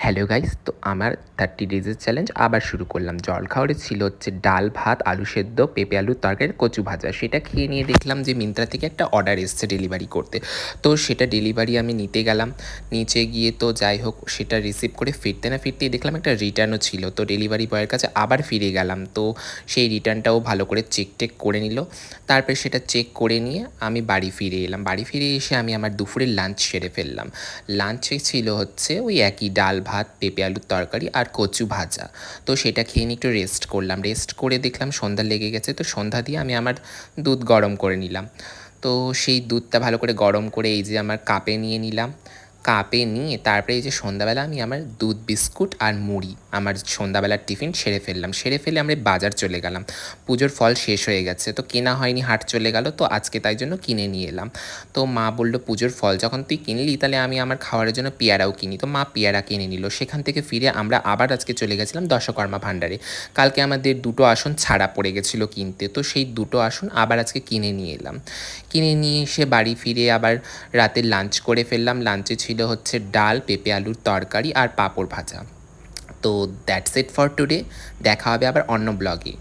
Hello guys, তো আমার 30 ডেজের challenge আবার শুরু করলাম। জলখাবারে ছিল হচ্ছে ডাল, ভাত, আলু সেদ্ধ, পেঁপে আলুর তরকারি, কচু ভাজা। সেটা খেয়ে নিয়ে দেখলাম যে মিন্ত্রা থেকে একটা অর্ডার এসছে ডেলিভারি করতে। তো সেটা ডেলিভারি আমি নিতে গেলাম। নিচে গিয়ে তো যাই হোক সেটা রিসিভ করে ফিরতে না ফিরতেই দেখলাম একটা রিটার্নও ছিল। তো ডেলিভারি বয়ের কাছে আবার ফিরে গেলাম। তো সেই রিটার্নটাও ভালো করে চেক টেক করে নিল। তারপরে সেটা চেক করে নিয়ে আমি বাড়ি ফিরে এলাম। বাড়ি ফিরে এসে আমি আমার দুপুরের লাঞ্চ সেরে ফেললাম। লাঞ্চে ছিল হচ্ছে ওই একই ডাল, ভাত, পেঁপে আলুর তরকারি আর কচু ভাজা। তো সেটা খেয়ে নিয়ে একটু রেস্ট করলাম। রেস্ট করে দেখলাম সন্ধ্যা লেগে গেছে। তো সন্ধ্যা দিয়ে আমি আমার দুধ গরম করে নিলাম। তো সেই দুধটা ভালো করে গরম করে এই যে আমার কাপে নিয়ে নিলাম। কাপে নিয়ে তারপরে এই যে সন্ধ্যাবেলা আমি আমার দুধ, বিস্কুট আর মুড়ি আমার সন্ধ্যাবেলার টিফিন সেরে ফেললাম। সেরে ফেলে আমরা বাজার চলে গেলাম। পুজোর ফল শেষ হয়ে গেছে, তো কেনা হয়নি, হাট চলে গেল। তো আজকে তাই জন্য কিনে নিয়ে এলাম। তো মা বলল, পুজোর ফল যখন তুই কিনলি তাহলে আমি আমার খাওয়ারের জন্য পেয়ারাও কিনি। তো মা পেয়ারা কিনে নিল। সেখান থেকে ফিরে আমরা আবার আজকে চলে গেছিলাম দশকর্মা ভাণ্ডারে। কালকে আমাদের দুটো আসন ছাড়া পড়ে গেছিলো কিনতে। তো সেই দুটো আসন আবার আজকে কিনে নিয়ে এলাম। কিনে নিয়ে এসে বাড়ি ফিরে আবার রাতে লাঞ্চ করে ফেললাম। লাঞ্চে ছিল হচ্ছে ডাল, পেঁপে আলুর তরকারি আর পাঁপড় ভাজা। তো দ্যাটস ইট ফর টুডে। দেখা হবে আবার অন্য ব্লগে।